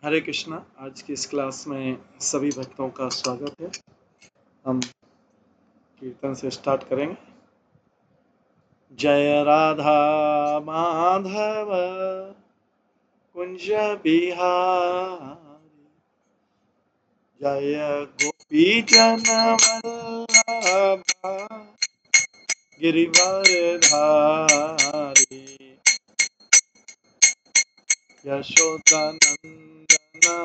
हरे कृष्णा। आज की इस क्लास में सभी भक्तों का स्वागत है। हम कीर्तन से स्टार्ट करेंगे। जय राधा माधव कुंज बिहारी, जय गोपी जन वल्लभा गिरिवर धारी, यशोदानंदन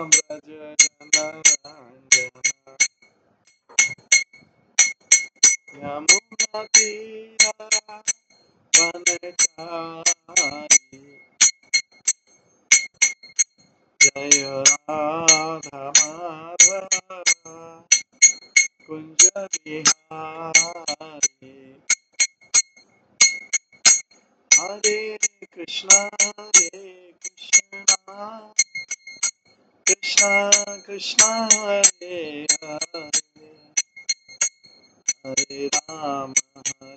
ब्रज जनरंजन, यमुना तीरा वनचारी, जय राधा माधव कुंज बिहारी। हरे कृष्णा कृष्णा कृष्णा हरे हरे, हरे राम राम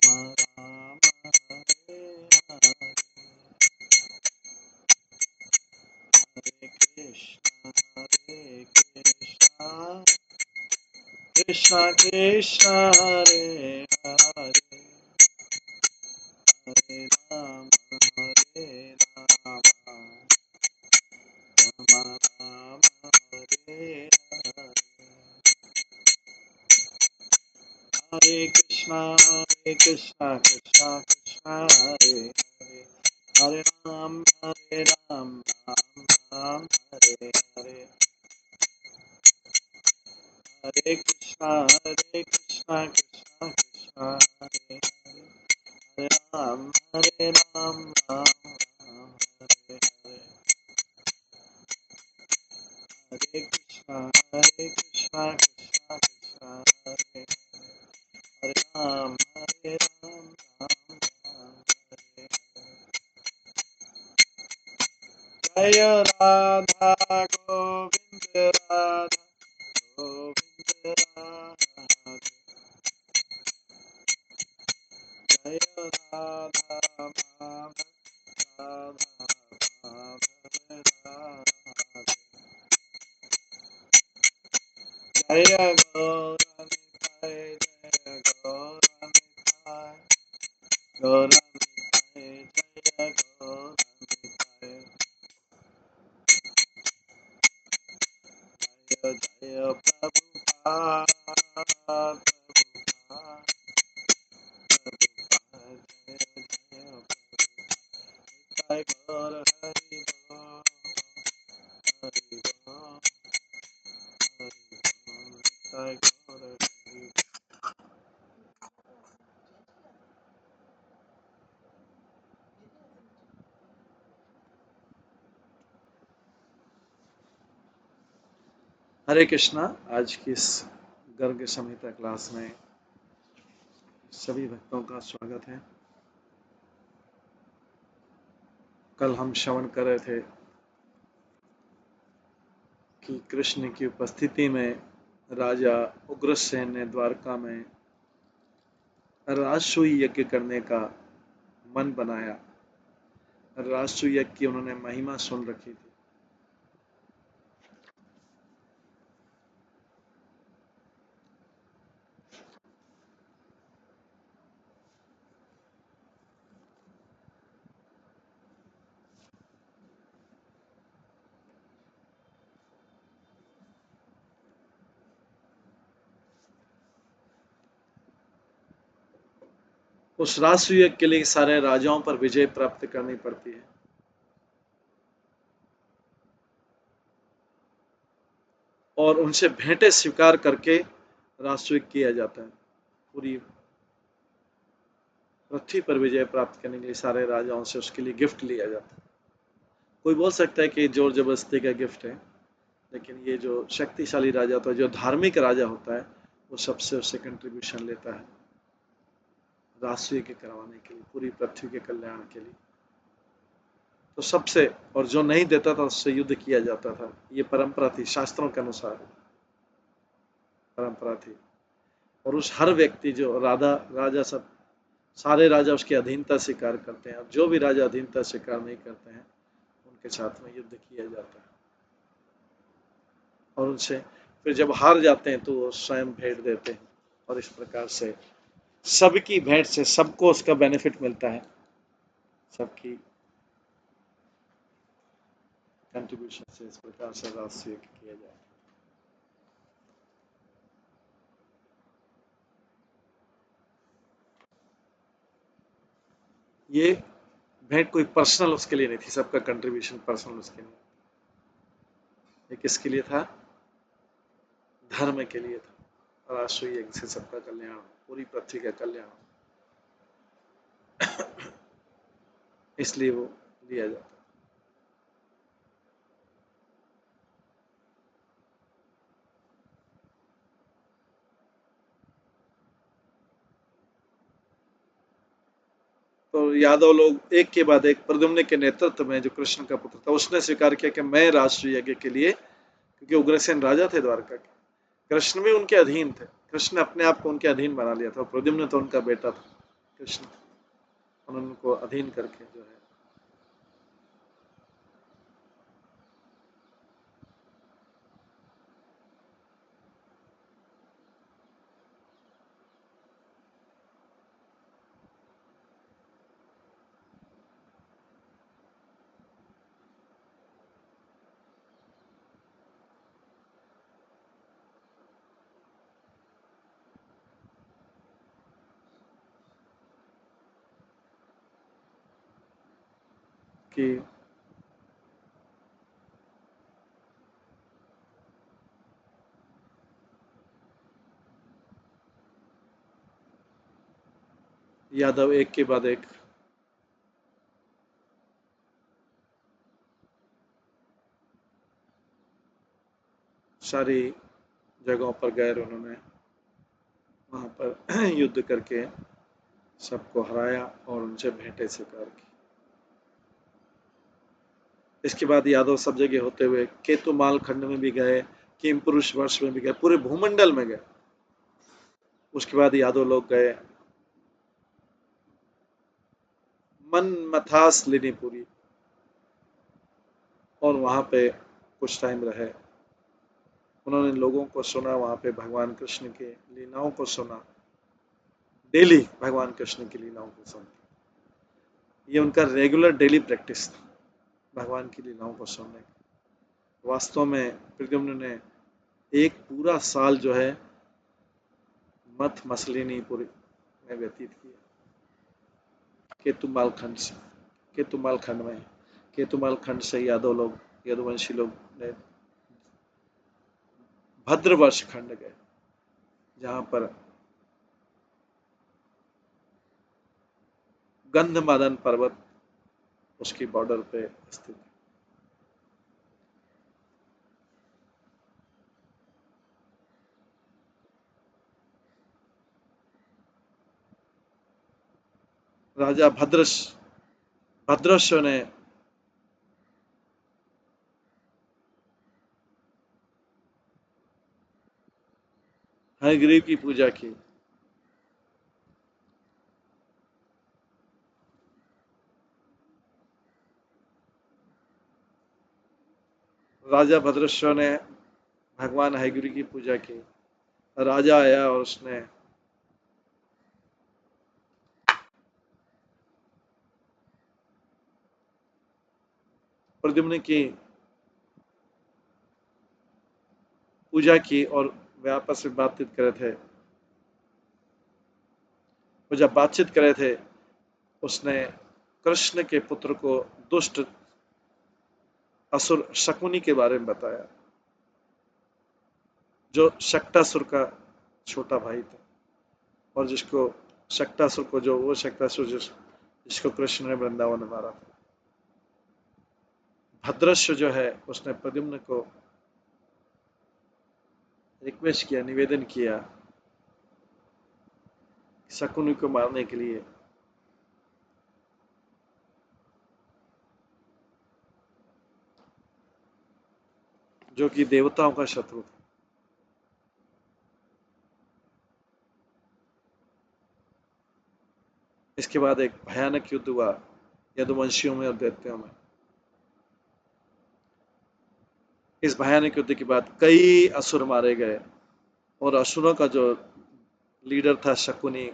राम हरे हरे, हरे कृष्णा कृष्णा कृष्णा हरे हरे, हरे राम राम राम हरे हरे, हरे कृष्णा कृष्णा कृष्णा हरे हरे, हरे राम राम राम हरे हरे, हरे कृष्णा कृष्णा कृष्णा हरे हरे, हरे राम राम राम हरे हरे, हरे कृष्णा कृष्णा कृष्णा हरे हरे, हरे राम राम हरे हरे। जय राधा गोविंद राधा गोविंद राधा, जय राधा माधव राधा माधव राधे, जय गौरनिताय जय गौरनिताय, गौरनिताय जय गौरनिताय, जय जय प्रभुपाद प्रभुपाद प्रभुपाद, जय जय प्रभुपाद, गौर हरि बोल हरि बोल हरि बोल, जय गौर हरि। हरे कृष्णा। आज की इस गर्ग संहिता क्लास में सभी भक्तों का स्वागत है। कल हम श्रवण कर रहे थे कि कृष्ण की उपस्थिति में राजा उग्रसेन ने द्वारका में राजसूय यज्ञ करने का मन बनाया। राजसूय यज्ञ की उन्होंने महिमा सुन रखी थी। उस राजसूय यज्ञ के लिए सारे राजाओं पर विजय प्राप्त करनी पड़ती है और उनसे भेंटें स्वीकार करके राजसूय किया जाता है। पूरी पृथ्वी पर विजय प्राप्त करने के लिए सारे राजाओं से उसके लिए गिफ्ट लिया जाता है। कोई बोल सकता है कि जोर जबरदस्ती का गिफ्ट है, लेकिन ये जो शक्तिशाली राजा होता है, जो धार्मिक राजा होता है, वो सबसे उससे कंट्रीब्यूशन लेता है राष्ट्रीय के करवाने के लिए, पूरी पृथ्वी के कल्याण के लिए। तो सबसे, और जो नहीं देता था उससे युद्ध किया जाता था। ये परंपरा थी, शास्त्रों के अनुसार परंपरा थी। और उस हर व्यक्ति जो राजा सब सारे राजा उसकी अधीनता स्वीकार करते हैं, और जो भी राजा अधीनता स्वीकार नहीं करते हैं उनके साथ में युद्ध किया जाता है, और उनसे फिर जब हार जाते हैं तो वो स्वयं भेंट देते हैं, और इस प्रकार से सबकी भेंट से सबको उसका बेनिफिट मिलता है, सबकी कंट्रीब्यूशन से इस प्रकार से राष्ट्र किया जाता है। ये भेंट कोई पर्सनल उसके लिए नहीं थी, सबका कंट्रीब्यूशन पर्सनल उसके लिए, ये किसके लिए था? धर्म के लिए था, राष्ट्रीय यज्ञ से सबका कल्याण, पूरी पृथ्वी का कल्याण, इसलिए वो लिया जाता है। तो यादव लोग एक के बाद एक प्रद्युम्न के नेतृत्व में, जो कृष्ण का पुत्र था, उसने स्वीकार किया कि मैं राष्ट्रीय यज्ञ के लिए, क्योंकि उग्रसेन राजा थे द्वारका के, कृष्ण भी उनके अधीन थे, कृष्ण अपने आप को उनके अधीन बना लिया था, प्रद्युम्न तो उनका बेटा था, कृष्ण उन्होंने उनको अधीन करके जो है, कि यादव एक के बाद एक सारी जगहों पर गए, उन्होंने वहां पर युद्ध करके सबको हराया और उनसे भेंटें स्वीकार की। इसके बाद यादव सब जगह होते हुए केतुमाल खंड में भी गए, किम पुरुष वर्ष में भी गए, पूरे भूमंडल में गए। उसके बाद यादव लोग गए मन मथास लिनीपुरी, और वहां पे कुछ टाइम रहे, उन्होंने लोगों को सुना, वहां पे भगवान कृष्ण के लीलाओं को सुना, डेली भगवान कृष्ण की लीलाओं को सुना, ये उनका रेगुलर डेली प्रैक्टिस था, भगवान की लीलाओं को सुनने का। वास्तव में प्रद्युम्न ने एक पूरा साल जो है मथ मसलिनीपुर में व्यतीत किया, केतुमाल खंड से, केतुमाल खंड में, केतुमाल खंड से यादव लोग, यदुवंशी लोग ने भद्रवर्ष खंड गए, जहां पर गंधमादन पर्वत उसकी बॉर्डर पे स्थित। राजा भद्रश्व ने हयग्रीव की पूजा की। राजा भद्रश्व ने भगवान हयग्रीव की पूजा की। राजा आया और उसने प्रद्युम्न की पूजा की, और वे आपस में बातचीत कर रहे थे। वो जब बातचीत कर रहे थे, उसने कृष्ण के पुत्र को दुष्ट असुर शकुनी के बारे में बताया, जो शक्टासुर का छोटा भाई था, और जिसको शक्टासुर को, जो वो शक्टासुर जिसको कृष्ण ने वृंदावन में मारा था। भद्रश्व जो है, उसने प्रद्युम्न को रिक्वेस्ट किया, निवेदन किया, शकुनी को मारने के लिए, जो कि देवताओं का शत्रु था। इसके बाद एक भयानक युद्ध हुआ यदुवंशियों में और दैत्यों में। इस भयानक युद्ध के बाद कई असुर मारे गए और असुरों का जो लीडर था शकुनी,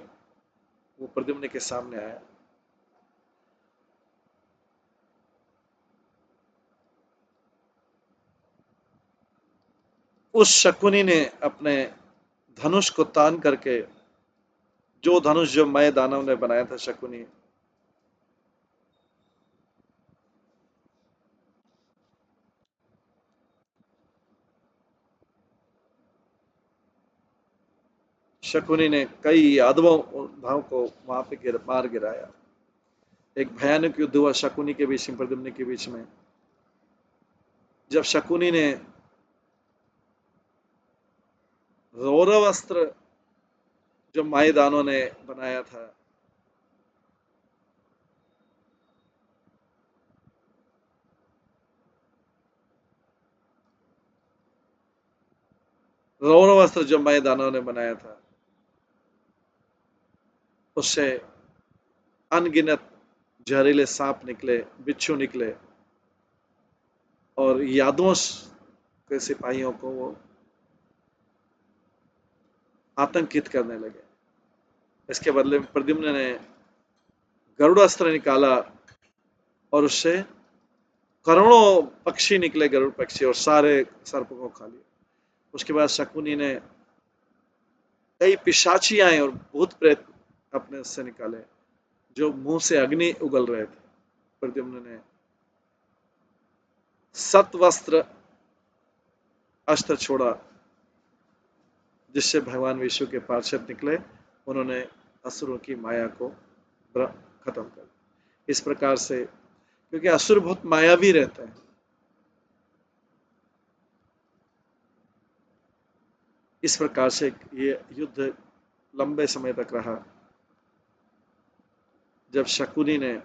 वो प्रद्युम्न के सामने आया। उस शकुनी ने अपने धनुष को तान करके, जो धनुष जो मय दानव ने बनाया था शकुनी, शकुनी ने कई यादवों को वहां पे मार गिराया। एक भयानक युद्ध हुआ शकुनी के बीच में, प्रद्युम्न के बीच में। जब शकुनी ने रौरव अस्त्र जो मायदानों ने बनाया था, रौरव अस्त्र जो मायदानों ने बनाया था, उससे अनगिनत जहरीले सांप निकले, बिच्छू निकले और यादवों के सिपाहियों को वो आतंकित करने लगे। इसके बदले में प्रद्युम्न ने गरुड़ास्त्र निकाला और उससे करोड़ों पक्षी निकले, गरुड़ पक्षी, और सारे सर्पों को खा लिया। उसके बाद शकुनी ने कई पिशाची आए और भूत प्रेत अपने उससे निकाले, जो मुंह से अग्नि उगल रहे थे। प्रद्युम्न ने सतवस्त्र अस्त्र छोड़ा, जिससे भगवान विष्णु के पार्षद निकले। उन्होंने असुरों की माया को खत्म कर दिया। इस प्रकार से, क्योंकि असुर बहुत मायावी रहते हैं, इस प्रकार से ये युद्ध लंबे समय तक रहा। जब शकुनी ने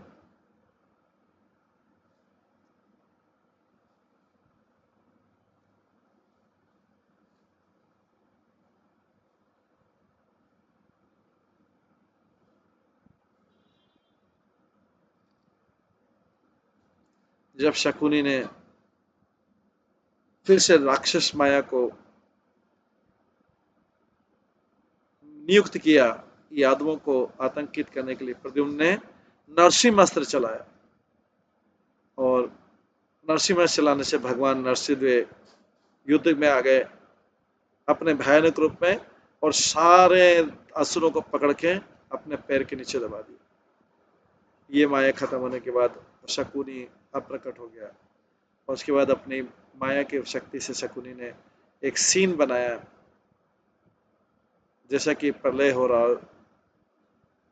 जब शकुनी ने फिर से राक्षस माया को नियुक्त किया यादवों को आतंकित करने के लिए, प्रद्युम्न ने नरसिंह अस्त्र चलाया और नरसिंह अस्त्र चलाने से भगवान नरसिंहदेव युद्ध में आ गए अपने भयानक रूप में और सारे असुरों को पकड़ के अपने पैर के नीचे दबा दिया। ये माया खत्म होने के बाद शकुनी अप्रकट हो गया और उसके बाद अपनी माया की शक्ति से शकुनी ने एक सीन बनाया, जैसा कि प्रलय हो रहा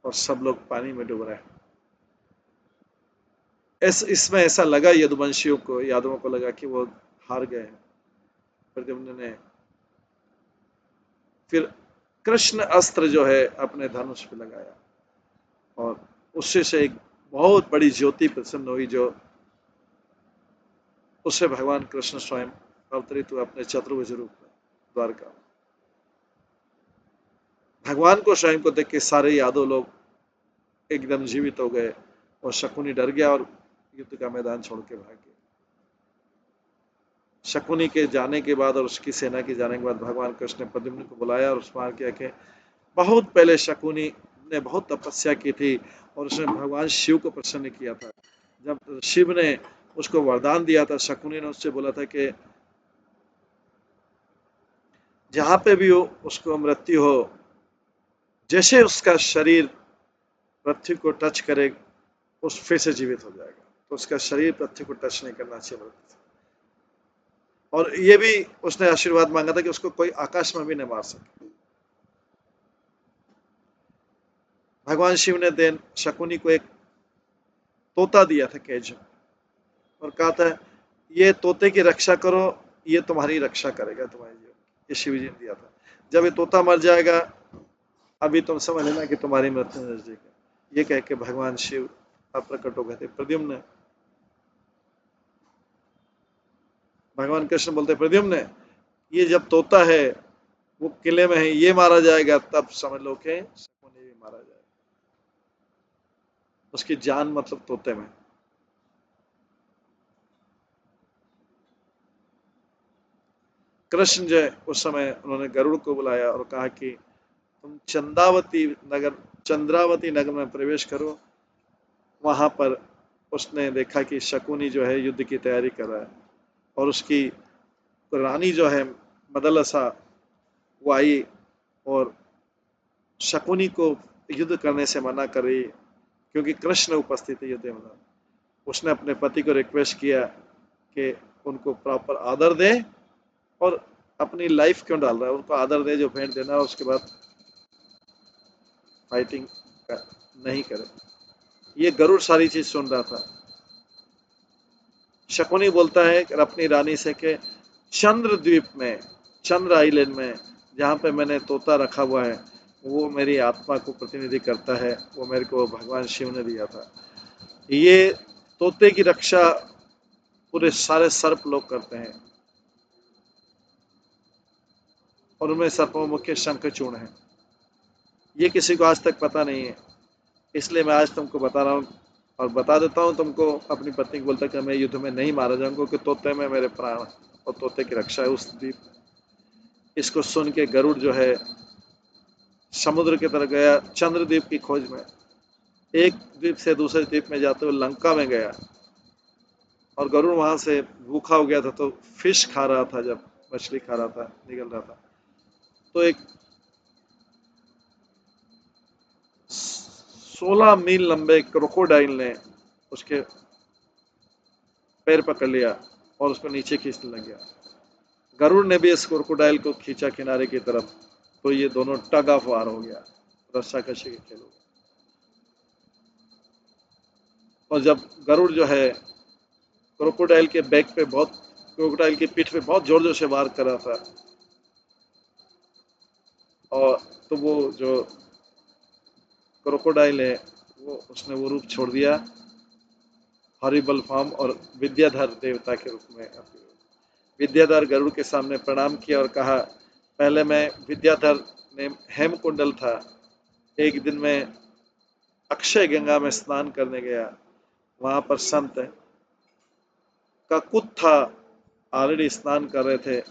और सब लोग पानी में डूब रहे हैं। इसमें ऐसा लगा यदुवंशियों को, यादवों को लगा कि वो हार गए हैं। प्रद्युम्न ने फिर कृष्ण अस्त्र जो है अपने धनुष पे लगाया और उससे से एक बहुत बड़ी ज्योति प्रसन्न हुई, जो उससे भगवान कृष्ण स्वयं अवतरित हुए अपने चतुर्भुज रूप में द्वारका। भगवान को स्वयं को देख के सारे यादव लोग एकदम जीवित हो गए और शकुनी डर गया और युद्ध का मैदान छोड़ के भाग गया। शकुनी के जाने के बाद और उसकी सेना के जाने के बाद भगवान कृष्ण ने प्रद्युम्न को बुलाया और उसमें किया कि बहुत पहले शकुनी ने बहुत तपस्या की थी और उसने भगवान शिव को प्रसन्न किया था। जब शिव ने उसको वरदान दिया था, शकुनी ने उससे बोला था कि जहां पे भी उसको मृत्यु हो, जैसे उसका शरीर पृथ्वी को टच करे उस फिर से जीवित हो जाएगा, तो उसका शरीर पृथ्वी को टच नहीं करना चाहिए मृत्यु से। और ये भी उसने आशीर्वाद मांगा था कि उसको कोई आकाश में भी नहीं मार सके। भगवान शिव ने देन शकुनी को एक तोता दिया था केज और कहा था ये तोते की रक्षा करो, ये तुम्हारी रक्षा करेगा तुम्हारी जीवन। ये शिव जी ने दिया था। जब ये तोता मर जाएगा, अभी तुम समझ लेना कि तुम्हारी मृत्यु नजदीक है। ये कह के भगवान शिव अप्रकट हो गए थे। प्रद्युम्न, भगवान कृष्ण बोलते प्रद्युम्न, ये जब तोता है वो किले में है, ये मारा जाएगा, तब समझ लो कि शकुनी भी मारा जाएगा। उसकी जान मतलब तोते में। कृष्ण जो है उस समय उन्होंने गरुड़ को बुलाया और कहा कि तुम चंद्रावती नगर में प्रवेश करो। वहां पर उसने देखा कि शकुनी जो है युद्ध की तैयारी कर रहा है और उसकी रानी जो है मदलसा वो आई और शकुनी को युद्ध करने से मना कर रही क्योंकि कृष्ण उपस्थित है युद्ध में। उसने अपने पति को रिक्वेस्ट किया कि उनको प्रॉपर आदर दे और अपनी लाइफ क्यों डाल रहा है, उनको आदर दे, जो भेंट देना, उसके बाद फाइटिंग नहीं करे। ये गरुड़ सारी चीज सुन रहा था। शकुनी बोलता है अपनी रानी से कि चंद्र द्वीप में, चंद्र आइलैंड में जहाँ पे मैंने तोता रखा हुआ है वो मेरी आत्मा को प्रतिनिधि करता है, वो मेरे को भगवान शिव ने दिया था। ये तोते की रक्षा पूरे सारे सर्प लोग करते हैं और उनमें सर्पों मुख्य शंखचूर्ण है। ये किसी को आज तक पता नहीं है, इसलिए मैं आज तुमको बता रहा हूँ और बता देता हूँ तुमको। अपनी पत्नी को बोलता कि मैं युद्ध में नहीं मारा जाऊंगा क्योंकि तोते में मेरे प्राण और तोते की रक्षा है उस द्वीप। इसको सुन के गरुड़ जो है समुद्र की तरफ गया चंद्रद्वीप की खोज में। एक द्वीप से दूसरे द्वीप में जाते हुए लंका में गया और गरुड़ वहां से भूखा हो गया था तो फिश खा रहा था, जब मछली खा रहा था निकल रहा था तो एक 16 मील लंबे क्रोकोडाइल ने उसके पैर पकड़ लिया और उसको नीचे खींचने लग गया। गरुड़ ने भी इस क्रोकोडाइल को खींचा किनारे की तरफ, तो ये दोनों टग ऑफ वार हो गया, रस्साकशी के खेल हो गया। और जब गरुड़ जो है क्रोकोडाइल के बैक पे बहुत, क्रोकोडाइल की पीठ पे बहुत जोर जोर से वार कर रहा था और तो वो जो क्रोकोडाइल है वो उसने वो रूप छोड़ दिया हॉरिबल फॉर्म और विद्याधर देवता के रूप में। विद्याधर गरुड़ के सामने प्रणाम किया और कहा, पहले मैं विद्याधर ने हेमकुंडल था, एक दिन में अक्षय गंगा में स्नान करने गया, वहां पर संत ककुत था ऑलरेडी स्नान कर रहे थे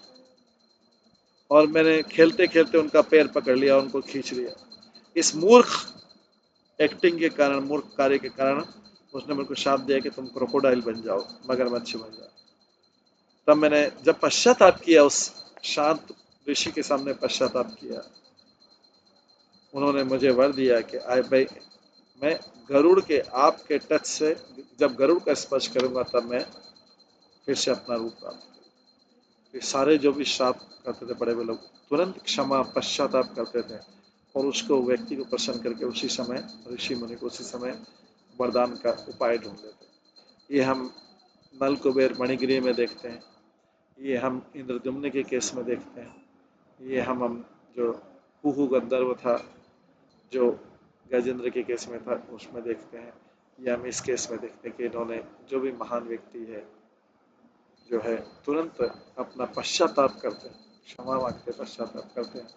और मैंने खेलते खेलते उनका पैर पकड़ लिया, उनको खींच लिया। इस मूर्ख एक्टिंग के कारण, मूर्ख कार्य के कारण उसने मेरे को शाप दिया कि तुम क्रोकोडाइल बन जाओ, मगरमच्छ बन जाओ। तब मैंने जब पश्चाताप किया, उस शांत ऋषि के सामने पश्चाताप किया, उन्होंने मुझे वर दिया कि आए भाई, मैं गरुड़ के आपके टच से जब गरुड़ का स्पर्श करूंगा तब मैं फिर से अपना रूप प्राप्त करूंगा। ये सारे जो भी श्राप करते थे बड़े बड़े लोग तुरंत क्षमा पश्चाताप करते थे और उसको व्यक्ति को प्रसन्न करके उसी समय ऋषि मुनि को उसी समय वरदान का उपाय ढूंढ लेते। ये हम नल कुबेर मणिगिरी में देखते हैं, ये हम इंद्रदुम्न के केस में देखते हैं, ये हम जो कुहू गंधर्व था जो गजेंद्र के केस में था उसमें देखते हैं, या हम इस केस में देखते हैं कि इन्होंने जो भी महान व्यक्ति है जो है तुरंत अपना पश्चाताप करते हैं, क्षमा मांगते पश्चाताप करते हैं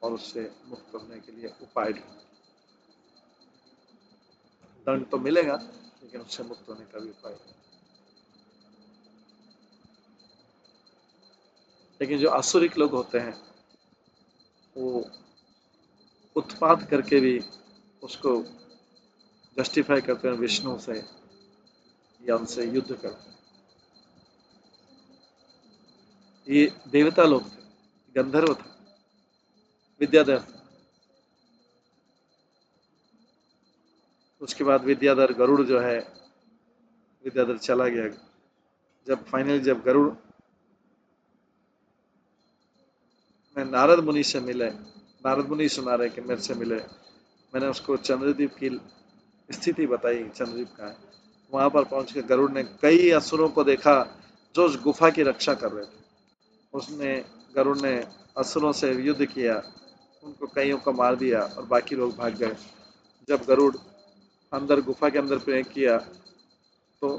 और उससे मुक्त होने के लिए उपाय ढूंढते। दंड तो मिलेगा लेकिन उससे मुक्त होने का भी उपाय है। लेकिन जो आसुरिक लोग होते हैं वो उत्पात करके भी उसको जस्टिफाई करते हैं विष्णु से या उनसे युद्ध करते हैं। ये देवता लोग थे, गंधर्व था, विद्याधर। उसके बाद विद्याधर गरुड़ जो है, विद्याधर चला गया। जब फाइनली जब गरुड़ में नारद मुनि से मिले, नारद मुनि सुना रहे कि मेरे से मिले, मैंने उसको चंद्रदीप की स्थिति बताई, चंद्रदीप का है। वहां पर पहुंच के गरुड़ ने कई असुरों को देखा जो उस गुफा की रक्षा कर रहे थे। उसने गरुड़ ने असुरों से युद्ध किया, उनको कईयों को मार दिया और बाकी लोग भाग गए। जब गरुड़ अंदर गुफा के अंदर प्रवेश किया तो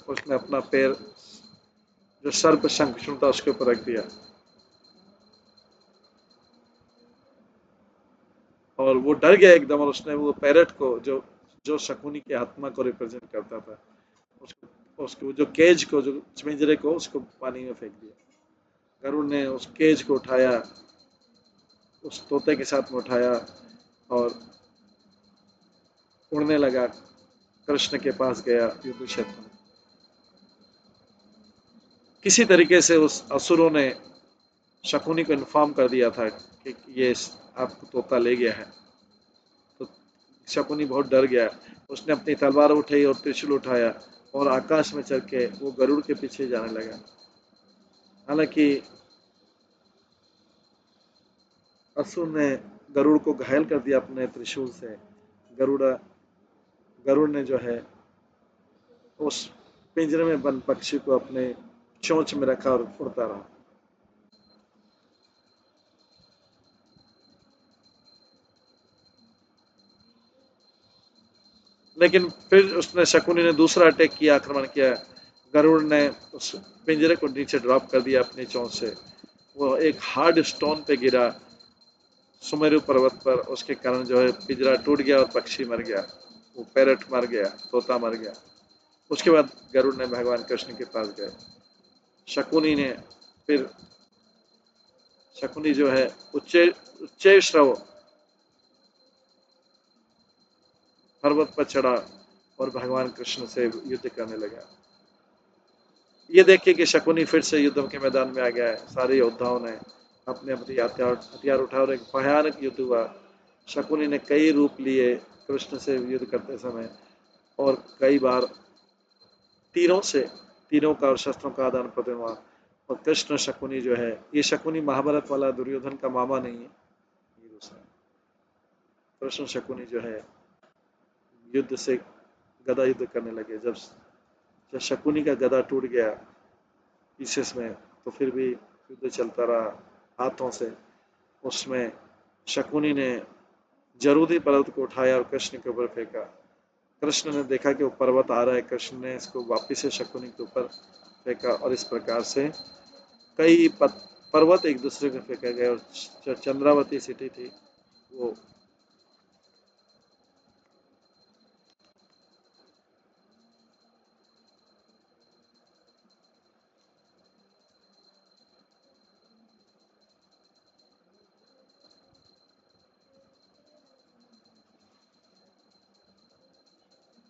उसने अपना पैर जो सर्प शंखचूर्ण था उसके ऊपर रख दिया और वो डर गया एकदम और उसने वो पैरेट को जो जो शकुनी की आत्मा को रिप्रेजेंट करता था, उसको उसको जो केज को, जो पिंजरे को, उसको पानी में फेंक दिया। गरुड़ ने उस केज को उठाया, उस तोते के साथ में उठाया और उड़ने लगा, कृष्ण के पास गया युद्ध क्षेत्र में। किसी तरीके से उस असुरों ने शकुनी को इन्फॉर्म कर दिया था कि ये आपको तोता ले गया है। तो शकुनी बहुत डर गया, उसने अपनी तलवार उठाई और त्रिशूल उठाया और आकाश में चढ़ के वो गरुड़ के पीछे जाने लगा। हालांकि असुर ने गरुड़ को घायल कर दिया अपने त्रिशूल से। गरुड़ गरुड़ ने जो है उस पिंजरे में बंद पक्षी को अपने चोंच में रखा और उड़ता रहा। लेकिन फिर उसने, शकुनी ने दूसरा अटैक किया, आक्रमण किया। गरुड़ ने उस पिंजरे को नीचे ड्रॉप कर दिया अपनी चोंच से। वो एक हार्ड स्टोन पे गिरा सुमेरु पर्वत पर, उसके कारण जो है पिंजरा टूट गया और पक्षी मर गया। वो पैरट मर गया, तोता मर गया। उसके बाद गरुड़ ने भगवान कृष्ण के पास गए। शकुनी ने फिर शकुनी जो है उच्चे उच्चे श्रव पर्वत पर चढ़ा और भगवान कृष्ण से युद्ध करने लगा। ये देखिए कि शकुनी फिर से युद्ध के मैदान में आ गया है। सारे योद्धाओं ने अपने अपने हथियार उठाए और एक भयानक युद्ध हुआ। शकुनी ने कई रूप लिए कृष्ण से युद्ध करते समय, और कई बार तीरों का और शस्त्रों का आदान प्रदान हुआ। और कृष्ण शकुनी जो है, ये शकुनी महाभारत वाला दुर्योधन का मामा नहीं है, ये दूसरा। कृष्ण शकुनी जो है युद्ध से गदा युद्ध करने लगे। जब जब शकुनी का गदा टूट गया पीसेस में, तो फिर भी युद्ध चलता रहा हाथों से। उसमें शकुनी ने जरूदी पर्वत को उठाया और कृष्ण के ऊपर फेंका। कृष्ण ने देखा कि वो पर्वत आ रहा है, कृष्ण ने इसको वापिस से शकुनी के ऊपर फेंका और इस प्रकार से कई पर्वत एक दूसरे को फेंके गए। और जो चंद्रावती सिटी थी वो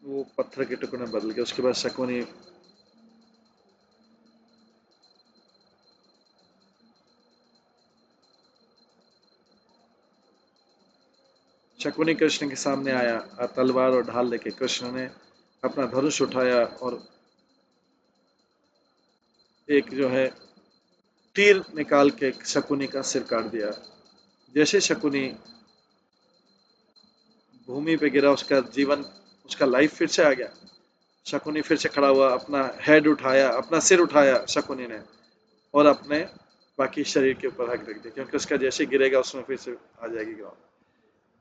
वो पत्थर के टुकड़े में बदल गए। उसके बाद शकुनी कृष्ण के सामने आया, तलवार और ढाल लेके। कृष्ण ने अपना धनुष उठाया और एक जो है तीर निकाल के शकुनी का सिर काट दिया। जैसे शकुनी भूमि पे गिरा, उसका जीवन, उसका लाइफ फिर से आ गया। शकुनी फिर से खड़ा हुआ, अपना हेड उठाया, अपना सिर उठाया शकुनी ने, और अपने बाकी शरीर के ऊपर हक रख दिया, क्योंकि उसका जैसे गिरेगा उसमें फिर से आ जाएगी ग्राउंड।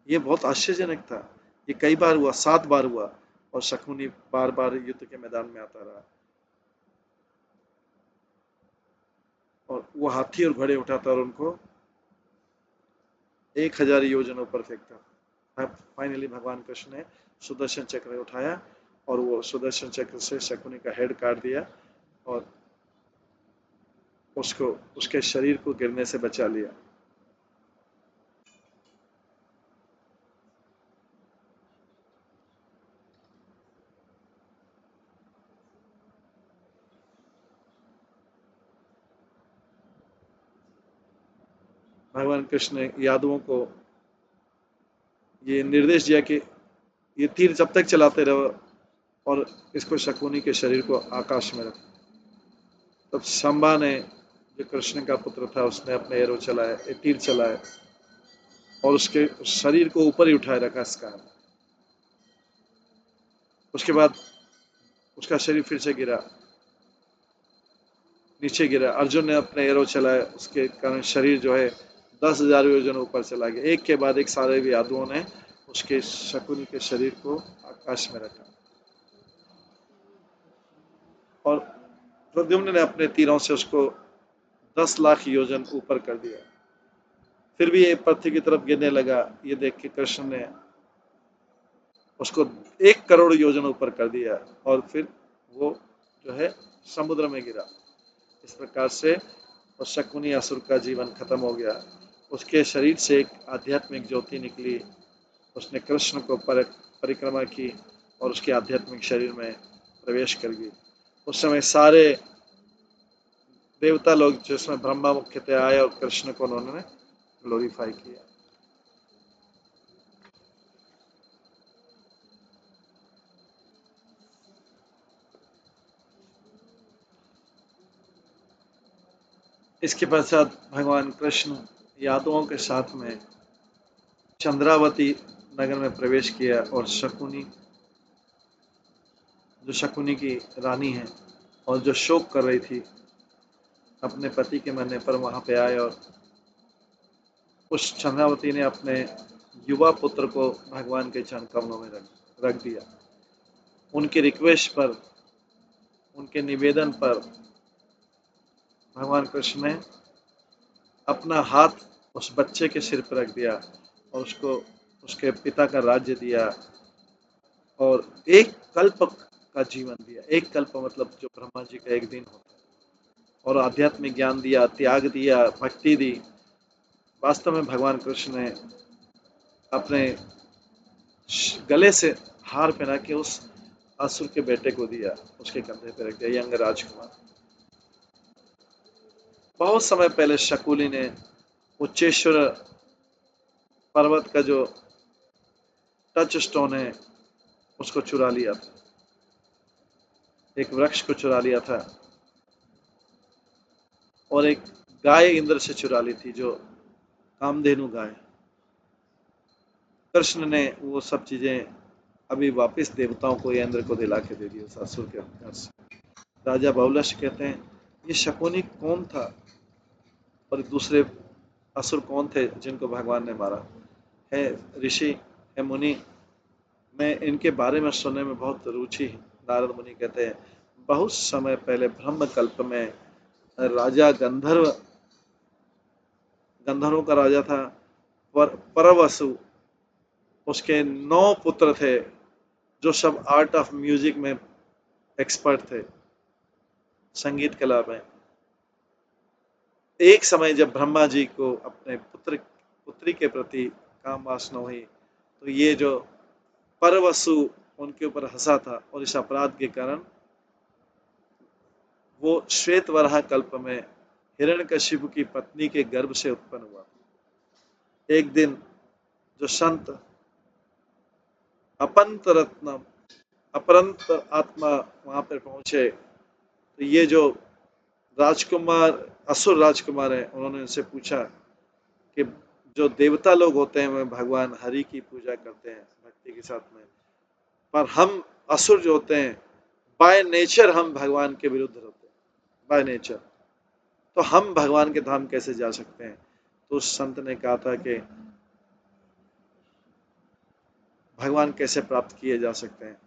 ये बहुत आश्चर्यजनक था। ये कई बार हुआ, 7 बार हुआ, और शकुनी बार बार युद्ध के मैदान में आता रहा और वो हाथी और घोड़े उठाता और उनको 1000 योजनों पर फेंकता। फाइनली भगवान कृष्ण ने सुदर्शन चक्र उठाया और वो सुदर्शन चक्र से शकुनी का हेड काट दिया और उसको, उसके शरीर को गिरने से बचा लिया। भगवान कृष्ण ने यादवों को ये निर्देश दिया कि ये तीर जब तक चलाते रहो और इसको शकुनी के शरीर को आकाश में रखो। तब शंबा ने, जो कृष्ण का पुत्र था, उसने अपने एरो चलाए, तीर चलाए और उसके शरीर को ऊपर ही उठाए रखा इसका। उसके बाद उसका शरीर फिर से गिरा, नीचे गिरा। अर्जुन ने अपने एरो चलाए, उसके कारण शरीर जो है 10,000 योजन ऊपर चला गया। एक के बाद एक सारे यादवों ने उसके शकुनी के शरीर को आकाश में रखा और प्रद्युम्न ने अपने तीरों से उसको 10,00,000 योजन ऊपर कर दिया। फिर भी ये पृथ्वी की तरफ गिरने लगा। ये देख के कृष्ण ने उसको 1 करोड़ योजन ऊपर कर दिया और फिर वो जो है समुद्र में गिरा। इस प्रकार से उस शकुनी असुर का जीवन खत्म हो गया। उसके शरीर से एक आध्यात्मिक ज्योति निकली। उसने कृष्ण को परिक्रमा की और उसके आध्यात्मिक शरीर में प्रवेश कर गई। उस समय सारे देवता लोग जिसमें ब्रह्मा मुख्यतः आए और कृष्ण को उन्होंने ग्लोरीफाई किया। इसके पश्चात भगवान कृष्ण यादवों के साथ में चंद्रावती नगर में प्रवेश किया और शकुनी जो शकुनी की रानी है और जो शोक कर रही थी अपने पति के मरने पर वहां पे आए और उस चंद्रावती ने अपने युवा पुत्र को भगवान के चरण कमलों में रख दिया। उनके रिक्वेस्ट पर, उनके निवेदन पर भगवान कृष्ण ने अपना हाथ उस बच्चे के सिर पर रख दिया और उसको उसके पिता का राज्य दिया और 1 कल्प का जीवन दिया। 1 कल्प मतलब जो ब्रह्मा जी का 1 दिन होता है। और आध्यात्मिक ज्ञान दिया, त्याग दिया, भक्ति दी। वास्तव में भगवान कृष्ण ने अपने गले से हार पहना के उस असुर के बेटे को दिया, उसके कंधे पर रख दिया, यंग राजकुमार। बहुत समय पहले शकुनी ने उच्चेश्वर पर्वत का जो टच स्टोन है उसको चुरा लिया था, एक वृक्ष को चुरा लिया था और एक गाय इंद्र से चुरा ली थी, जो कामधेनु गाय। कृष्ण ने वो सब चीजें अभी वापस देवताओं को, इंद्र को दिला के दे दी उस असुर के घर से। राजा बहुलश कहते हैं ये शकुनी कौन था और दूसरे असुर कौन थे जिनको भगवान ने मारा है। ऋषि है, मुनि, मैं इनके बारे में सुनने में बहुत रुचि है। नारद मुनि कहते हैं बहुत समय पहले ब्रह्म कल्प में राजा गंधर्वों का राजा था परवसु, उसके 9 पुत्र थे जो सब आर्ट ऑफ म्यूजिक में एक्सपर्ट थे, संगीत कला में। एक समय जब ब्रह्मा जी को अपने पुत्री के प्रति काम वासना हुई तो ये जो परवसु उनके ऊपर हंसा था और इस अपराध के कारण वो श्वेत वराह कल्प में हिरण्यकशिपु की पत्नी के गर्भ से उत्पन्न हुआ। एक दिन जो संत अपरंत आत्मा वहां पर पहुंचे तो ये जो असुर राजकुमार है, उन्होंने उनसे पूछा कि जो देवता लोग होते हैं वे भगवान हरि की पूजा करते हैं भक्ति के साथ में, पर हम असुर जो होते हैं बाय नेचर हम भगवान के विरुद्ध होते हैं, बाय नेचर, तो हम भगवान के धाम कैसे जा सकते हैं। तो उस संत ने कहा था कि भगवान कैसे प्राप्त किए जा सकते हैं।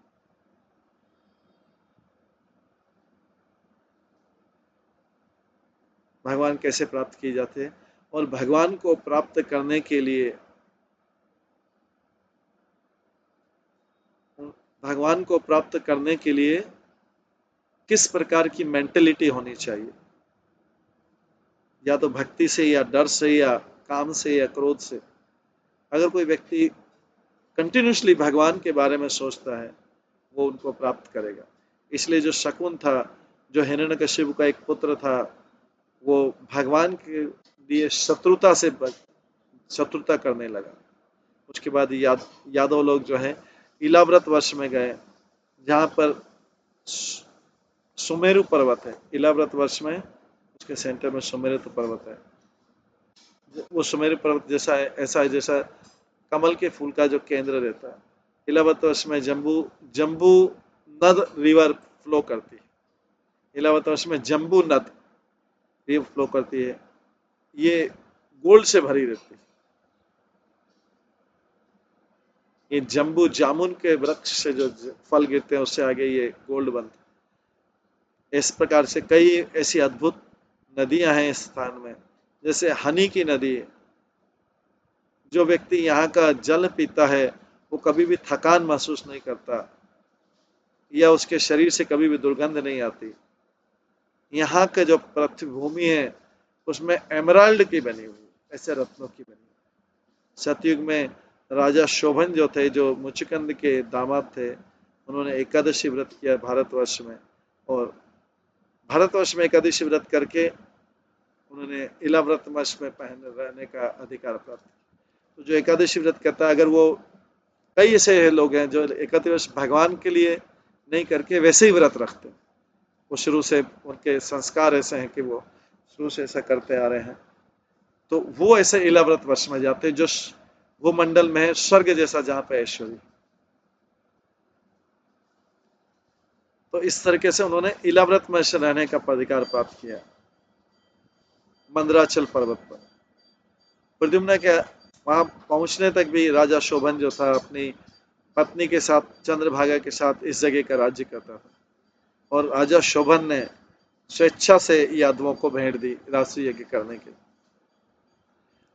भगवान कैसे प्राप्त किए जाते हैं और भगवान को प्राप्त करने के लिए किस प्रकार की मेंटलिटी होनी चाहिए, या तो भक्ति से या डर से या काम से या क्रोध से। अगर कोई व्यक्ति कंटिन्यूसली भगवान के बारे में सोचता है वो उनको प्राप्त करेगा। इसलिए जो शकुन था, जो हिरण्यकशिपु का एक पुत्र था, वो भगवान के लिए शत्रुता करने लगा। उसके बाद यादव लोग जो है इलाव्रत वर्ष में गए, जहां पर सुमेरु पर्वत है। इलाव्रत वर्ष में उसके सेंटर में सुमेरु पर्वत है। वो सुमेरु पर्वत जैसा है, ऐसा है जैसा कमल के फूल का जो केंद्र रहता है। इलाव्रत वर्ष में जम्बू नद रिवर फ्लो करती है। इलाव्रत वर्ष में जम्बू नद रिवर फ्लो करती है। ये गोल्ड से भरी रहती है। ये जम्बू जामुन के वृक्ष से जो फल गिरते हैं उससे आगे ये गोल्ड बनता है। इस प्रकार से कई ऐसी अद्भुत नदियां हैं इस स्थान में, जैसे हनी की नदी। जो व्यक्ति यहाँ का जल पीता है वो कभी भी थकान महसूस नहीं करता या उसके शरीर से कभी भी दुर्गंध नहीं आती। यहाँ के जो पृथ्वी है उसमें एमराल्ड की बनी हुई, ऐसे रत्नों की बनी। सतयुग में राजा शोभन जो थे, जो मुचकंद के दामाद थे, उन्होंने एकादशी व्रत किया भारतवर्ष में, और भारतवर्ष में एकादशी व्रत करके उन्होंने इला व्रत वर्ष में पहन रहने का अधिकार प्राप्त किया। तो जो एकादशी व्रत करता है, अगर वो कई ऐसे लोग हैं जो एकादशी व्रत भगवान के लिए नहीं करके वैसे ही व्रत रखते हैं, वो शुरू से उनके संस्कार ऐसे हैं कि वो शुरू से ऐसा करते आ रहे हैं, तो वो ऐसे इला व्रत वर्ष में जाते हैं जो वो मंडल में है स्वर्ग जैसा, जहां पे ऐश्वर्य। तो इस तरीके से उन्होंने इलाव्रत में रहने का अधिकार प्राप्त किया मंदराचल पर्वत पर। प्रद्युम्न के वहां पहुंचने तक भी राजा शोभन जो था अपनी पत्नी के साथ, चंद्रभागा के साथ, इस जगह का राज्य करता था, और राजा शोभन ने स्वेच्छा से यादवों को भेंट दी राष्ट्रीय यज्ञ करने के।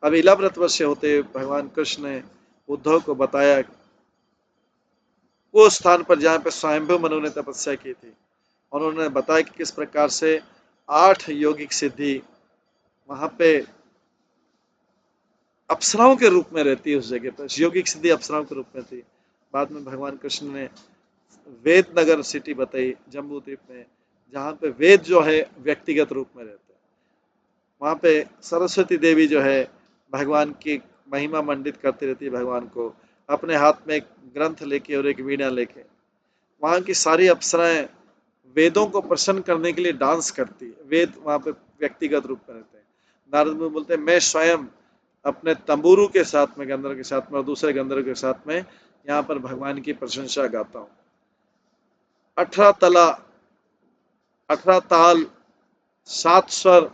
अब इलाव्रत वर्ष से होते भगवान कृष्ण ने उद्धव को बताया वो स्थान पर जहाँ पे स्वयंभू मनु ने तपस्या की थी, और उन्होंने बताया कि किस प्रकार से 8 यौगिक सिद्धि वहां पे अप्सराओं के रूप में रहती है। उस जगह पर यौगिक सिद्धि अप्सराओं के रूप में थी। बाद में भगवान कृष्ण ने वेद नगर सिटी बताई जम्बू द्वीप में, जहाँ पे वेद जो है व्यक्तिगत रूप में रहते हैं। वहां पे सरस्वती देवी जो है भगवान की महिमा मंडित करती रहती है, भगवान को अपने हाथ में एक ग्रंथ लेके और एक वीणा लेके। वहां की सारी अप्सराएं वेदों को प्रसन्न करने के लिए डांस करती है। वेद वहां पे व्यक्तिगत रूप में रहते हैं। नारद मुनि बोलते हैं, मैं स्वयं अपने तंबूरू के साथ में, गंधर्व के साथ में और दूसरे गंधर्व के साथ में यहाँ पर भगवान की प्रशंसा गाता हूँ। 18 तला, 18 ताल, 7 स्वर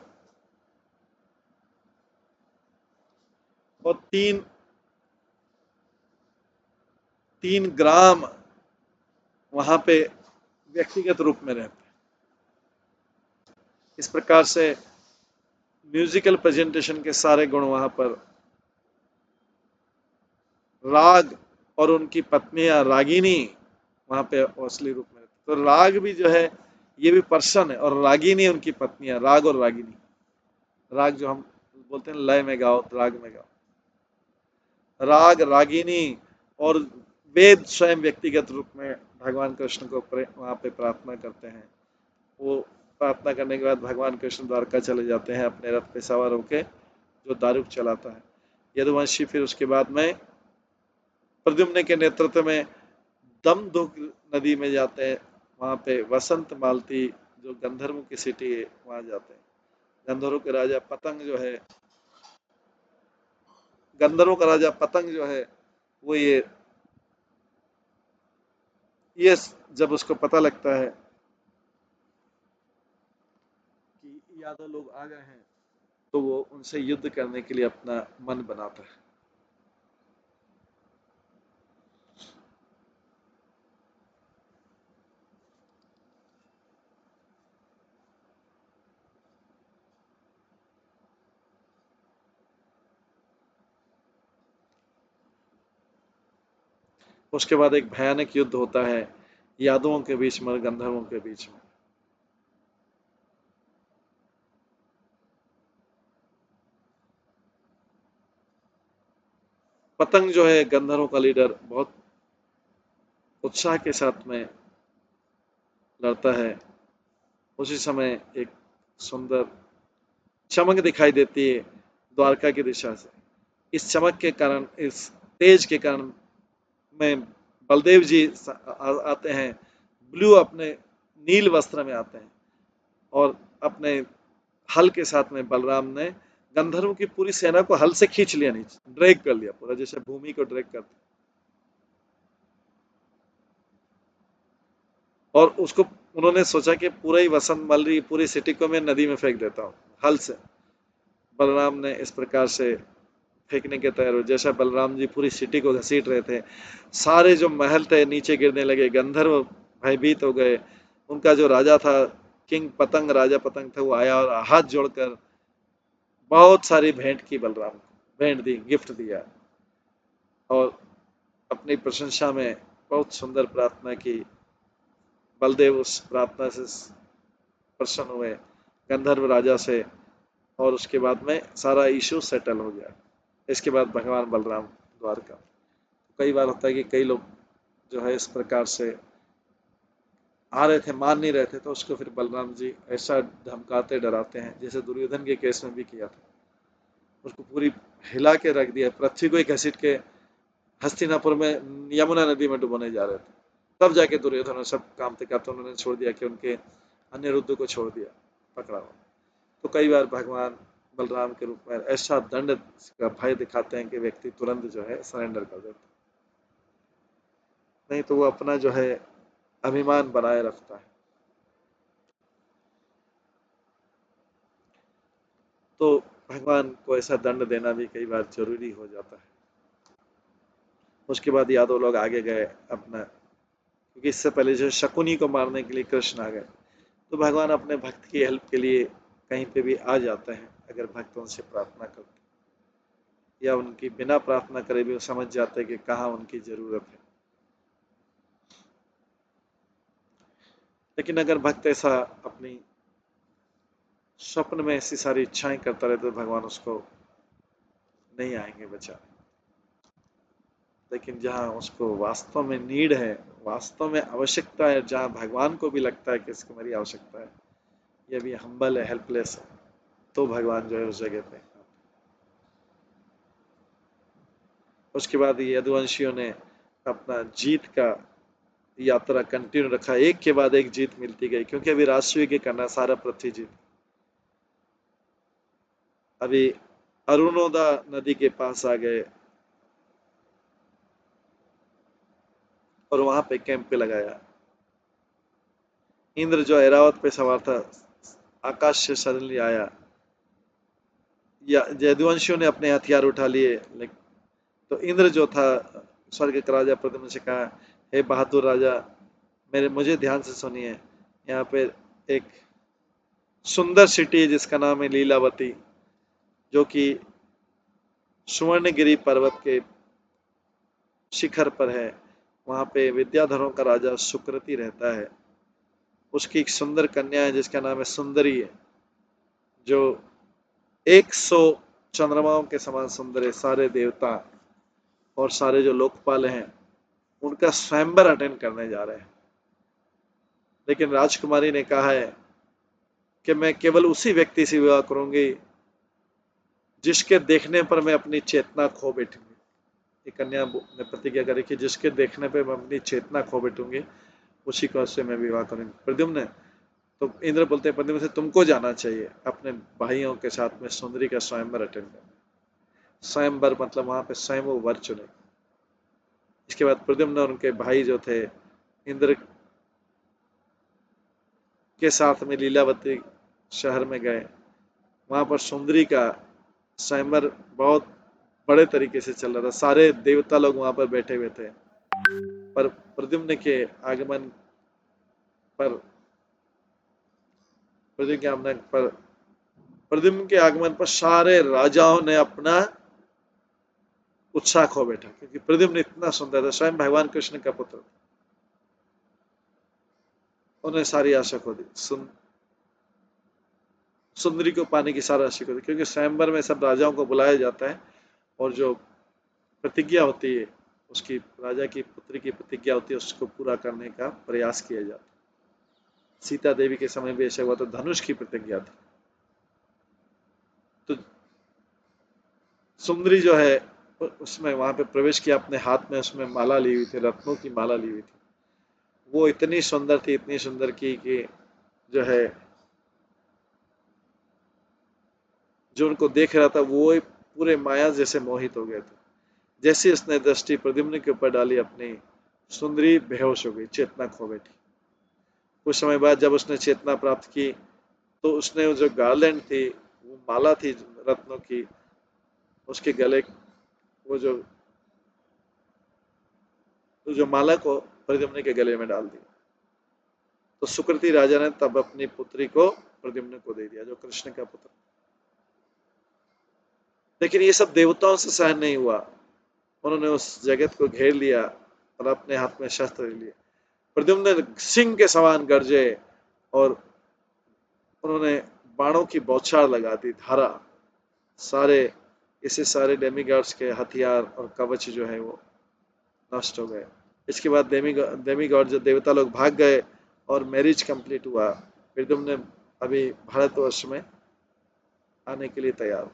और तीन ग्राम वहां पे व्यक्तिगत रूप में रहते हैं। इस प्रकार से म्यूजिकल प्रेजेंटेशन के सारे गुण वहां पर। राग और उनकी पत्नियां रागिनी वहां पे असली रूप में रहती। तो राग भी जो है ये भी पर्सन है, और रागिनी उनकी पत्नियां, राग और रागिनी। राग जो हम बोलते हैं लय में गाओ, राग में गाओ, राग रागिनी। और वेद स्वयं व्यक्तिगत रूप में भगवान कृष्ण को वहां पे प्रार्थना करते हैं। वो प्रार्थना करने के बाद भगवान कृष्ण द्वारका चले जाते हैं अपने रथ पे सवार होके, जो दारुक चलाता है। यदुवंशी फिर उसके बाद में प्रद्युम्न के नेतृत्व में दमदुग नदी में जाते हैं। वहां पे वसंत मालती जो गंधर्वों की सिटी है वहां जाते हैं। गंधर्वों के राजा पतंग जो है, गंधर्वों का राजा पतंग जो है वो ये जब उसको पता लगता है कि यादव लोग आ गए हैं, तो वो उनसे युद्ध करने के लिए अपना मन बनाता है। उसके बाद एक भयानक युद्ध होता है यादवों के बीच में और गंधर्वों के बीच में। पतंग जो है गंधर्वों का लीडर बहुत उत्साह के साथ में लड़ता है। उसी समय एक सुंदर चमक दिखाई देती है द्वारका की दिशा से। इस चमक के कारण, इस तेज के कारण में बलदेव जी आते हैं, ब्लू अपने नील वस्त्र में आते हैं, और अपने हल के साथ में बलराम ने गंधर्व की पूरी सेना को हल से खींच लिया, नीचे ड्रैग कर लिया पूरा, जैसे भूमि को ड्रैग करते। और उसको उन्होंने सोचा कि पूरा ही वसंत मलरी पूरी सिटी को मैं नदी में फेंक देता हूँ हल से। बलराम ने इस प्रकार से फेंकने के तैयार हुए। जैसा बलराम जी पूरी सिटी को घसीट रहे थे, सारे जो महल थे नीचे गिरने लगे। गंधर्व भयभीत हो गए। उनका जो राजा था, किंग पतंग, राजा पतंग था, वो आया और हाथ जोड़कर बहुत सारी भेंट की, बलराम को भेंट दी, गिफ्ट दिया, और अपनी प्रशंसा में बहुत सुंदर प्रार्थना की। बलदेव उस प्रार्थना से प्रसन्न हुए, गंधर्व राजा से, और उसके बाद में सारा इशू सेटल हो गया। इसके बाद भगवान बलराम द्वारका। कई बार होता है कि कई लोग जो है इस प्रकार से आ रहे थे, मान नहीं रहे थे, तो उसको फिर बलराम जी ऐसा धमकाते डराते हैं, जैसे दुर्योधन के केस में भी किया था। उसको पूरी हिला के रख दिया, पृथ्वी को ही घसीट के हस्तिनापुर में यमुना नदी में डुबोने जा रहे थे। तब जाके दुर्योधन सब काम थे करते उन्होंने छोड़ दिया कि उनके अनिरुद्ध को छोड़ दिया, पकड़ा हुआ। तो कई बार भगवान बलराम के रूप में ऐसा दंड का भय दिखाते हैं कि व्यक्ति तुरंत जो है सरेंडर कर देता, नहीं तो वो अपना जो है अभिमान बनाए रखता है। तो भगवान को ऐसा दंड देना भी कई बार जरूरी हो जाता है। उसके बाद यादव लोग आगे गए अपना, क्योंकि इससे पहले जो शकुनी को मारने के लिए कृष्ण आ गए, तो भगवान अपने भक्त की हेल्प के लिए कहीं पे भी आ जाते हैं, अगर भक्त उनसे प्रार्थना करते या उनकी बिना प्रार्थना करे भी वो समझ जाते हैं कि कहाँ उनकी जरूरत है। लेकिन अगर भक्त ऐसा अपनी स्वप्न में ऐसी सारी इच्छाएं करता रहे तो भगवान उसको नहीं आएंगे बचा। लेकिन जहाँ उसको वास्तव में नीड है, वास्तव में आवश्यकता है, जहाँ भगवान को भी लगता है कि इसको मेरी आवश्यकता है, ये भी हम्बल है, हेल्पलेस है, तो भगवान जो है उस जगह पे। उसके बाद यदुवंशियों ने अपना जीत का यात्रा कंटिन्यू रखा, एक के बाद एक जीत मिलती गई, क्योंकि अभी राष्ट्रीय के करना सारा पृथ्वी जीत। अभी अरुणोदा नदी के पास आ गए और वहां पे कैंप पे लगाया। इंद्र जो ऐरावत पे सवार था, आकाश से सडनली आया, या यदुवंशियों ने अपने हथियार उठा लिए, तो इंद्र जो था स्वर्ग के राजा प्रद्युम्न से कहा, हे बहादुर राजा, मुझे ध्यान से सुनिए। यहाँ पे एक सुंदर सिटी है जिसका नाम है लीलावती, जो कि सुवर्णगिरी पर्वत के शिखर पर है। वहां पे विद्याधरों का राजा सुकृति रहता है। उसकी एक सुंदर कन्या है जिसका नाम है सुंदरी है, जो 100 चंद्रमाओं के समान सुंदर है। सारे देवता और सारे जो लोकपाल हैं उनका स्वयंवर अटेंड करने जा रहे हैं। लेकिन राजकुमारी ने कहा है कि मैं केवल उसी व्यक्ति से विवाह करूंगी जिसके देखने पर मैं अपनी चेतना खो बैठूंगी। ये कन्या ने प्रतिज्ञा करी कि जिसके देखने पर मैं अपनी चेतना खो बैठूंगी उसी को से मैं विवाह करूंगी। प्रद्युम्न, तो इंद्र बोलते हैं प्रद्युम्न से तुमको जाना चाहिए अपने भाइयों के साथ में सुंदरी का स्वयंवर अटेंड करना। स्वयंवर मतलब वहां पे स्वयं वो वर चुने। इसके बाद प्रद्युम्न और उनके भाई जो थे इंद्र के साथ में लीलावती शहर में गए। वहां पर सुंदरी का स्वयंवर बहुत बड़े तरीके से चल रहा था, सारे देवता लोग वहां पर बैठे हुए थे। पर प्रद्युम्न के आगमन पर प्रद्युम्न के आगमन पर सारे राजाओं ने अपना उत्साह खो बैठा, क्योंकि प्रद्युम्न इतना सुंदर था, स्वयं भगवान कृष्ण का पुत्र। उन्हें सारी आशा खो दी, सुंदरी को पाने की सारी आशा खो दी, क्योंकि स्वयंवर में सब राजाओं को बुलाया जाता है और जो प्रतिज्ञा होती है, उसकी राजा की पुत्री की प्रतिज्ञा होती है, उसको पूरा करने का प्रयास किया जाता है। सीता देवी के समय भी ऐसा हुआ, तो धनुष की प्रतिज्ञा थी। तो सुंदरी जो है उसमें वहां पे प्रवेश किया, अपने हाथ में उसमें माला ली हुई थी, रत्नों की माला ली हुई थी। वो इतनी सुंदर थी, इतनी सुंदर की कि जो है जो उनको देख रहा था वो पूरे माया जैसे मोहित हो गए थे। जैसे उसने दृष्टि प्रद्युम्न के ऊपर डाली, अपनी सुंदरी बेहोश हो गई, चेतना खो बैठी। कुछ समय बाद जब उसने चेतना प्राप्त की, तो उसने जो गार्लैंड थी, वो माला थी रत्नों की, उसके गले वो जो माला को प्रद्युम्न के गले में डाल दिया। तो सुकृति राजा ने तब अपनी पुत्री को प्रद्युम्न को दे दिया, जो कृष्ण का पुत्र। लेकिन ये सब देवताओं से सहन नहीं हुआ। उन्होंने उस जगत को घेर लिया और अपने हाथ में शस्त्र लिए। प्रद्युम्न सिंह के समान गरजे और उन्होंने बाणों की बौछार लगा दी, धारा सारे इससे सारे डेमीगॉड्स के हथियार और कवच जो है वो नष्ट हो गए। इसके बाद डेमीगॉड जो देवता लोग भाग गए और मैरिज कंप्लीट हुआ। प्रद्युम्न अभी भारतवर्ष में आने के लिए तैयार हुआ।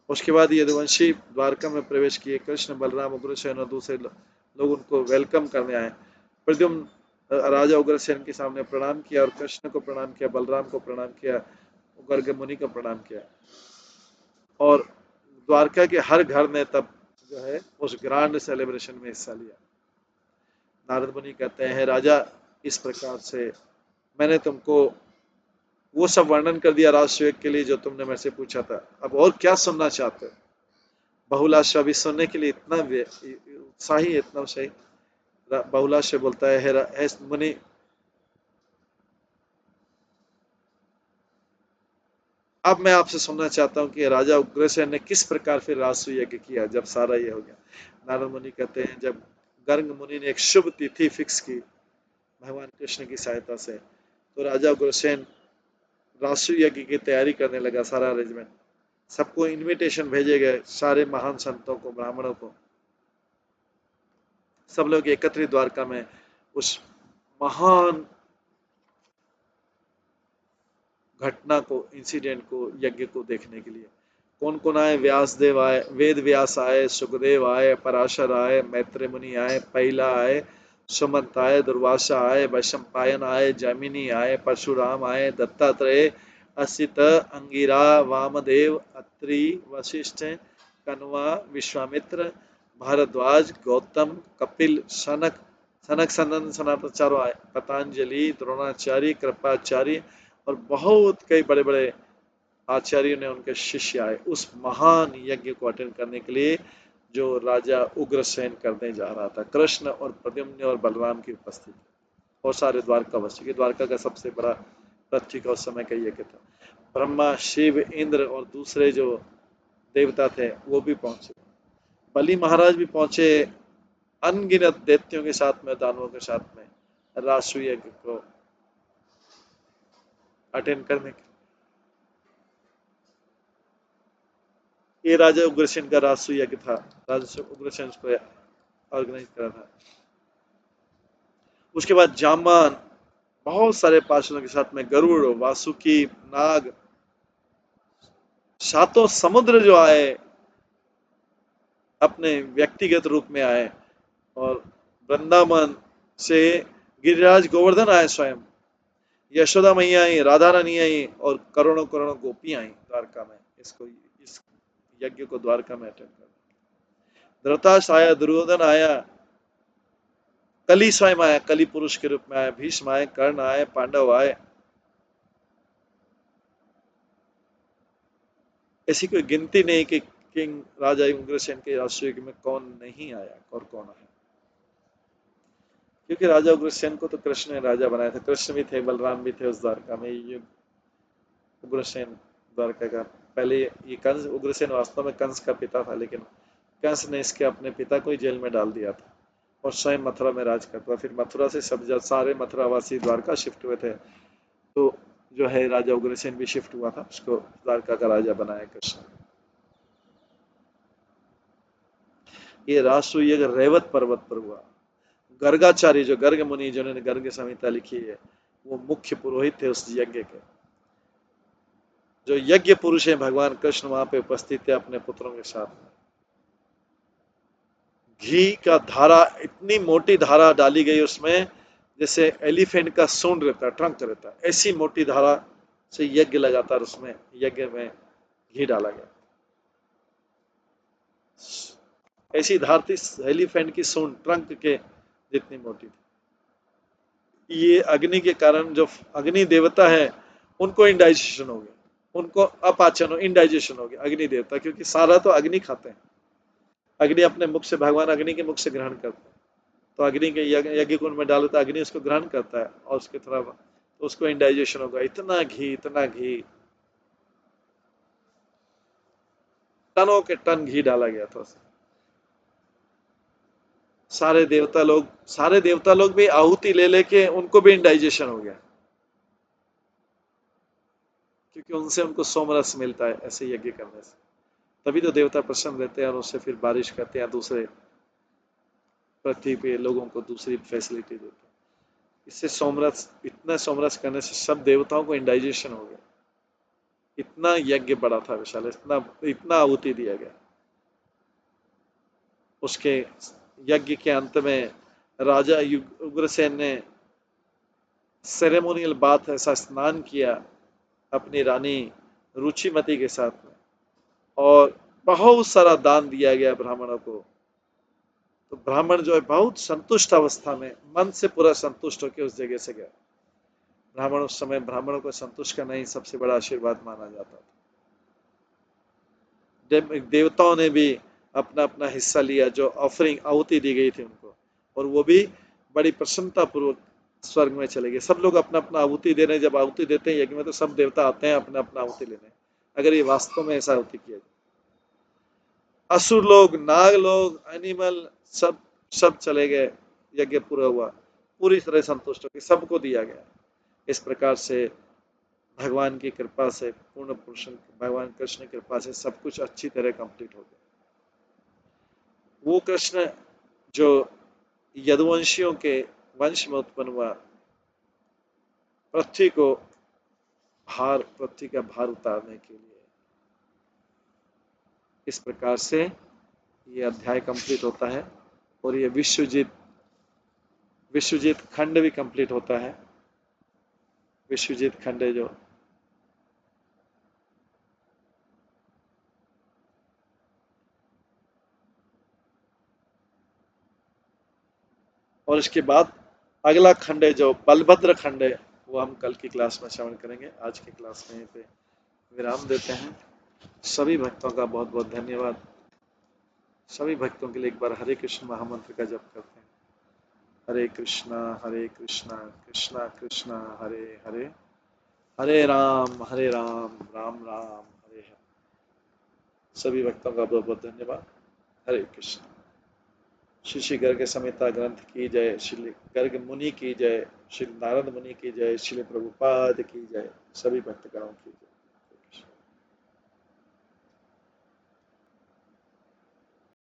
उसके बाद यदुवंशी द्वारका में प्रवेश किए। कृष्ण, बलराम, उग्रसेन और दूसरे लोग उनको वेलकम करने आए। प्रद्युम्न राजा उग्रसेन के सामने प्रणाम किया और कृष्ण को प्रणाम किया, बलराम को प्रणाम किया, गर्ग मुनि को प्रणाम किया। और द्वारका के हर घर ने तब जो है उस ग्रांड सेलिब्रेशन में हिस्सा लिया। नारद मुनि कहते हैं, राजा, इस प्रकार से मैंने तुमको वो सब वर्णन कर दिया राजसूय के लिए जो तुमने मेरे से पूछा था। अब और क्या सुनना चाहते हो? बहुलाश अभी सुनने के लिए इतना उत्साही, इतना उत्साही। बहुलाश बोलता है, हे मुनि, अब मैं आपसे सुनना चाहता हूँ कि राजा उग्रसेन ने किस प्रकार फिर राजसूय यज्ञ किया जब सारा ये हो गया। नारद मुनि कहते हैं, जब गर्ग मुनि ने एक शुभ तिथि फिक्स की भगवान कृष्ण की सहायता से, तो राजा उग्रसेन राजसूय यज्ञ की तैयारी करने लगा। सारा अरेंजमेंट, सबको इनविटेशन भेजे गए, सारे महान संतों को, ब्राह्मणों को। सब लोग एकत्रित द्वारका में उस महान घटना को, इंसिडेंट को, यज्ञ को देखने के लिए। कौन कौन आए? व्यास देव आए, वेद व्यास आए, सुखदेव आए, पराशर आए, मैत्र मुनि आए, पहिला आए, सुमंत आए, दुर्वासा आए, वैशंपायन आए, जैमिनी आए, परशुराम आए, दत्तात्रेय, असित, अंगिरा, वामदेव, अत्रि, वशिष्ठ, कण्वा, विश्वामित्र, भारद्वाज, गौतम, कपिल, सनक, सनक सनंदन सनातन चारों आए, पतंजलि, द्रोणाचार्य, कृपाचार्य और बहुत कई बड़े बड़े आचार्यों ने, उनके शिष्य आए उस महान यज्ञ को अटेंड करने के लिए जो राजा उग्रसेन करने जा रहा था। कृष्ण और प्रद्युम्न और बलराम की उपस्थिति और सारे द्वारकावासी की, द्वारका का सबसे बड़ा पृथ्वी का उस समय का यज्ञ था। ब्रह्मा, शिव, इंद्र और दूसरे जो देवता थे वो भी पहुंचे। बलि महाराज भी पहुंचे अनगिनत दैत्यों के साथ में, दानवों के साथ में राजसूय यज्ञ को अटेंड करने के। ये राजा उग्रसेन का राजसूय यज्ञ था। राजा उग्रसेन को ऑर्गेनाइज करा था। उसके बाद जामवान बहुत सारे पार्षदों के साथ में, गरुड़, वासुकी, नाग, सातों समुद्र जो आए अपने व्यक्तिगत रूप में आए, और वृंदावन से गिरिराज गोवर्धन आए स्वयं, यशोदा मैया आई, राधा रानी आई और करोड़ों करोड़ों गोपियां आई द्वारका में इसको, इस यज्ञ को द्वारका में अटेंड कर। धृतराष्ट्र आया, दुर्योधन आया, कली स्वयं आया, कली पुरुष के रूप में आया, भीष्म आए, कर्ण आए, पांडव आए। ऐसी कोई गिनती नहीं कि किंग राजा उग्रसेन के राजसूय में कौन नहीं आया और कौन आया। क्योंकि राजा उग्रसेन को तो कृष्ण ने राजा बनाया था। कृष्ण भी थे, बलराम भी थे उस द्वारका में। ये उग्रसेन द्वारका का पहले, ये कंस, उग्रसेन वास्तव में कंस का पिता था, लेकिन कंस ने इसके अपने पिता को ही जेल में डाल दिया था और स्वयं मथुरा में राज करता। फिर मथुरा से सब जब सारे मथुरावासी द्वारका शिफ्ट हुए थे, तो जो है राजा उग्रसेन भी शिफ्ट हुआ था, उसको द्वारका का राजा बनाया कृष्ण। ये राजसूय यज्ञ रेवत पर्वत पर हुआ। गर्गाचार्य, जो गर्ग मुनि जिन्होंने गर्ग संहिता लिखी है, वो मुख्य पुरोहित थे उस यज्ञ के। जो यज्ञ पुरुष है भगवान कृष्ण वहां पे उपस्थित थे अपने पुत्रों के साथ में। घी का धारा, इतनी मोटी धारा डाली गई उसमें जैसे एलिफेंट का सूंड रहता है, ट्रंक रहता है, ऐसी मोटी धारा से यज्ञ लगातार उसमें यज्ञ में घी डाला गया। ऐसी धार थी एलिफेंट की सूंड, ट्रंक के जितनी मोटी थी। ये अग्नि के कारण, जो अग्नि देवता है उनको इंडाइजेशन हो गया, उनको अपाचन, इंडाइजेशन हो गया अग्नि देवता, क्योंकि सारा तो अग्नि खाते हैं। अग्नि अपने मुख से, भगवान अग्नि के मुख से ग्रहण करते हैं, तो अग्नि के यज्ञ कुंड में डालो तो अग्नि उसको ग्रहण करता है और उसके थोड़ा तो उसको इंडाइजेशन होगा। इतना घी, इतना घी, टनों के टन घी डाला गया था उसमें। सारे देवता लोग भी आहुति ले लेके उनको भी इंडाइजेशन हो गया, क्योंकि उनसे उनको सोमरस मिलता है ऐसे यज्ञ करने से। तभी तो देवता प्रसन्न रहते हैं और उससे फिर बारिश करते हैं, दूसरे पृथ्वी पे लोगों को दूसरी फैसिलिटी देते हैं। इससे सोमरस, इतना सोमरस करने से सब देवताओं को इंडाइजेशन हो गया। इतना यज्ञ बड़ा था विशाल, इतना इतना आहुति दिया गया। उसके यज्ञ के अंत में राजा उग्रसेन ने सेरेमोनियल बात ऐसा स्नान किया अपनी रानी रुचिमती के साथ में, और बहुत सारा दान दिया गया ब्राह्मणों को। तो ब्राह्मण जो है बहुत संतुष्ट अवस्था में, मन से पूरा संतुष्ट होकर उस जगह से गया। ब्राह्मण उस समय ब्राह्मणों को संतुष्ट करना ही सबसे बड़ा आशीर्वाद माना जाता था। देवताओं ने भी अपना अपना हिस्सा लिया, जो ऑफरिंग आहुति दी गई थी उनको, और वो भी बड़ी प्रसन्नता पूर्वक स्वर्ग में चले गए। सब लोग अपना अपना आहुति दे रहे हैं। जब आहुति देते हैं यज्ञ में तो सब देवता आते हैं अपना अपना आहुति लेने, अगर ये वास्तव में ऐसा आहुति किया जाए। असुर लोग, नाग लोग, एनिमल, सब सब चले गए। यज्ञ पूरा हुआ, पूरी तरह संतुष्ट होकर सबको दिया गया। इस प्रकार से भगवान की कृपा से, पूर्ण पुरुष भगवान कृष्ण की कृपा से सब कुछ अच्छी तरह कंप्लीट हो गया। वो कृष्ण जो यदुवंशियों के वंश में उत्पन्न हुआ, पृथ्वी का भार उतारने के लिए। इस प्रकार से ये अध्याय कंप्लीट होता है, और ये विश्वजीत खंड भी कंप्लीट होता है। विश्वजीत खंड है जो और इसके बाद अगला खंड है जो बलभद्र खंड है, वो हम कल की क्लास में श्रवण करेंगे। आज की क्लास में यहीं पे विराम देते हैं। सभी भक्तों का बहुत बहुत धन्यवाद। सभी भक्तों के लिए एक बार हरे कृष्ण महामंत्र का जप करते हैं। हरे कृष्णा कृष्णा कृष्णा हरे हरे, हरे राम राम राम हरे हरे। सभी भक्तों का बहुत बहुत धन्यवाद। हरे कृष्ण। श्री श्री गर्ग संहिता ग्रंथ की जय, श्री गर्ग मुनि की जय, श्री नारद मुनि की जय, श्री प्रभुपाद की जय, सभी भक्तगणों की जय।